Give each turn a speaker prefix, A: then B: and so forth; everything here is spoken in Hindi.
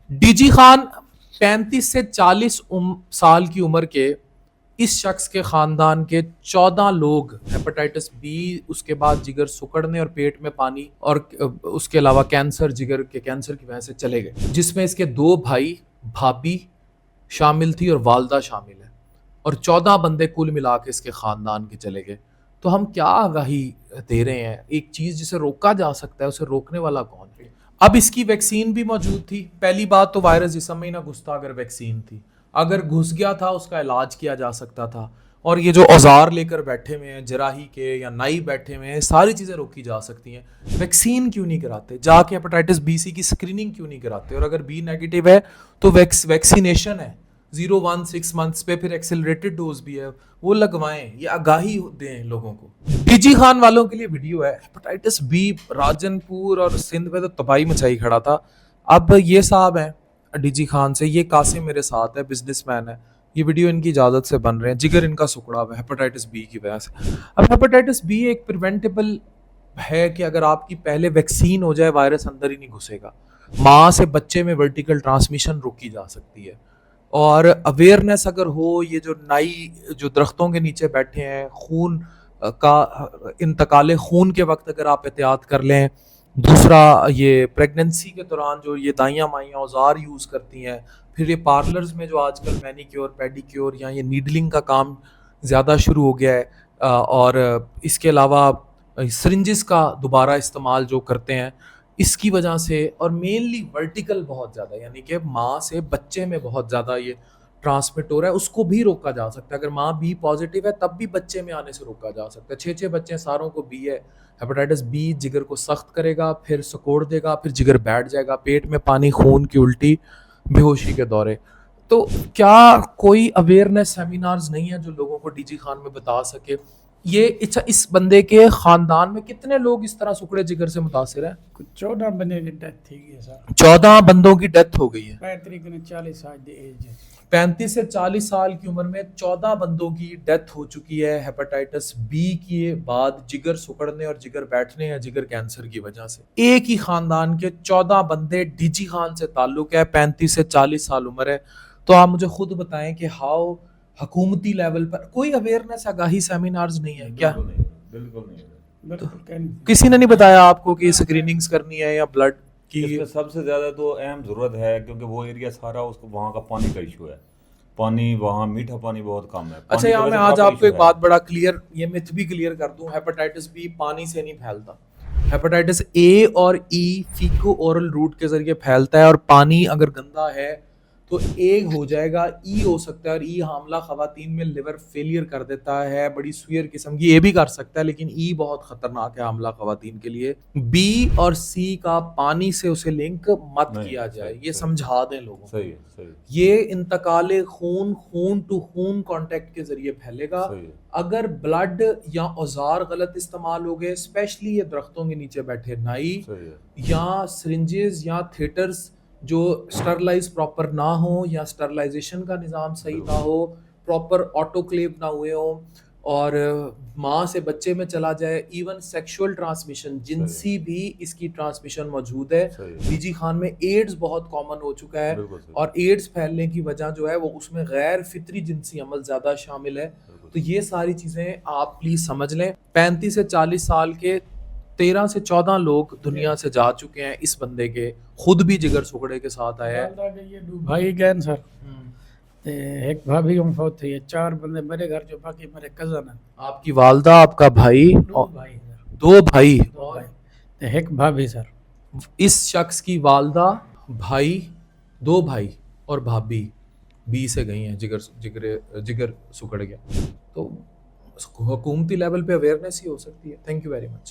A: डीजी खान 35 से 40 साल की उम्र के इस शख्स के खानदान के 14 लोग हेपेटाइटिस बी, उसके बाद जिगर सिकुड़ने और पेट में पानी और उसके अलावा कैंसर, जिगर के कैंसर की वजह से चले गए, जिसमें इसके 2 भाई, भाभी शामिल थी और वालदा शामिल है, और 14 बंदे कुल मिला के इसके खानदान के चले गए। तो हम क्या आगाही दे रहे हैं? एक चीज जिसे रोका जा सकता है, उसे रोकने वाला कौन है? अब इसकी वैक्सीन भी मौजूद थी। पहली बात तो वायरस जिस्म में ही ना घुसता अगर वैक्सीन थी। अगर घुस गया था उसका इलाज किया जा सकता था। और ये जो औजार लेकर बैठे हुए हैं जराही के या नाई बैठे हुए हैं, सारी चीज़ें रोकी जा सकती हैं। वैक्सीन क्यों नहीं कराते? जाके हेपेटाइटिस बी सी की स्क्रीनिंग क्यों नहीं कराते? और अगर बी नेगेटिव है तो वैक्सीनेशन है 0-1-6 मंथ्स पे, फिर एक्सेलरेटेड डोज भी है, वो लगवाएं। ये आगाही दें लोगों को। डीजी खान वालों के लिए वीडियो है। हेपेटाइटिस बी राजनपुर और सिंध में तो तबाही मचाई खड़ा था। अब ये साहब हैं डीजी खान से, ये कासिम मेरे साथ है, बिजनेसमैन है, ये वीडियो इनकी इजाजत से बन रहे हैं। जिगर इनका सुखड़ा हुआ है हेपेटाइटिस बी की वजह से। अब हेपेटाइटिस बी एक प्रिवेंटेबल है कि अगर आपकी पहले वैक्सीन हो जाए वायरस अंदर ही नहीं घुसेगा। माँ से बच्चे में वर्टिकल ट्रांसमिशन रोकी जा सकती है। और अवेयरनेस अगर हो, ये जो नाई जो दरख्तों के नीचे बैठे हैं, खून का इंतकाल खून के वक्त अगर आप एहतियात कर लें। दूसरा, ये प्रेगनेंसी के दौरान जो ये दाइयाँ माइयाँ औजार यूज़ करती हैं। फिर ये पार्लर्स में जो आजकल मैनिक्योर पेडिक्योर या ये नीडलिंग का काम ज़्यादा शुरू हो गया है। और इसके अलावा सिरिंजेस का दोबारा इस्तेमाल जो करते हैं, इसकी वजह से, और मेनली वर्टिकल बहुत ज़्यादा, यानी कि माँ से बच्चे में बहुत ज़्यादा ये ट्रांसमिट हो रहा है, उसको भी रोका जा सकता है। अगर माँ बी पॉजिटिव है तब भी बच्चे में आने से रोका जा सकता है। 6-6 बच्चे सारों को बी है। हेपेटाइटिस बी जिगर को सख्त करेगा, फिर सिकोड़ देगा, फिर जिगर बैठ जाएगा, पेट में पानी, खून की उल्टी, बेहोशी के दौरे। तो क्या कोई अवेयरनेस सेमिनार्स नहीं है जो लोगों को डीजी खान में बता सके? ये इस बंदे के खानदान में कितने लोग इस तरह सुखड़े जिगर से मुतासिर हैं?
B: कुछ 14 बंदे की डेथ थी सर।
A: 14 बंदों की डेथ हो गई है।
B: 35 साल दी एज है।
A: 35 से 40 साल की उम्र में 14 बंदों की डेथ हो चुकी है हेपेटाइटिस बी के बाद, जिगर सुकड़ने और जिगर बैठने या जिगर कैंसर की वजह से। एक ही खानदान के 14 बंदे डीजी खान से ताल्लुक है, 35 से 40 साल उम्र है। तो आप मुझे खुद बताएं कि हाउ हुकूमती लेवल पर कोई अवेयरनेस आगाही सेमिनार्स नहीं है क्या?
C: बिल्कुल नहीं।
B: बिल्कुल नहीं।
A: किसी ने नहीं बताया आपको कि स्क्रीनिंग्स करनी है या ब्लड की?
C: इसमें सबसे ज़्यादा तो अहम ज़रूरत है, क्योंकि वो एरिया सारा उसको वहाँ का पानी का इशू है। पानी वहाँ मीठा पानी बहुत कम है।
A: अच्छा, यहाँ मैं आज आपको एक बात बड़ा क्लियर, ये मिथ भी क्लियर कर दूं। हेपेटाइटिस बी पानी से नहीं फैलता। हेपेटाइटिस ए और ई फीको ओरल रूट के जरिए फैलता है, और पानी अगर गंदा है तो ए हो जाएगा, ई हो सकता है, और ई हामला खवातीन में लिवर फेलियर कर देता है, बड़ी सुयर किस्म की। ए भी कर सकता है, लेकिन ई बहुत खतरनाक है हामला खवातीन के लिए। बी और सी का पानी से उसे लिंक मत किया जाए, ये समझा दें लोगों को।
C: सही है, सही।
A: ये इंतकाले खून, खून टू खून कांटेक्ट के जरिए फैलेगा। अगर ब्लड या औजार गलत इस्तेमाल हो गए, स्पेशली ये दरख्तों के नीचे बैठे नाई, या सिरिंजेस या थिएटर्स जो स्टरलाइज प्रॉपर ना हो, या स्टरलाइजेशन का निज़ाम सही ना हो, प्रॉपर ऑटोक्लेव ना हुए हो, और माँ से बच्चे में चला जाए, इवन सेक्सुअल ट्रांसमिशन, जिनसी भी इसकी ट्रांसमिशन मौजूद है। डीजी खान में एड्स बहुत कॉमन हो चुका है, और एड्स फैलने की वजह जो है वो उसमें गैर फितरी जिनसी अमल ज़्यादा शामिल है। तो ये सारी चीज़ें आप प्लीज़ समझ लें। 35 से 40 साल के 13 से 14 लोग दुनिया से जा चुके हैं। इस बंदे के खुद भी जिगर सुखड़े के साथ आया है।
B: ये दो भाई गए सर, एक भाभी हम फौत थी। 4 बंदे मेरे घर, जो बाकी मेरे कजन है।
A: आपकी वालदा, आपका भाई,
B: 2 भाई सर।
A: 2 भाई,
B: एक भाभी सर।
A: इस शख्स की वालदा, भाई, 2 भाई और भाभी बी से गई हैं, जिगर सुखड़ गया। तो हुकूमती लेवल पे अवेयरनेस ही हो सकती है। Thank you very much.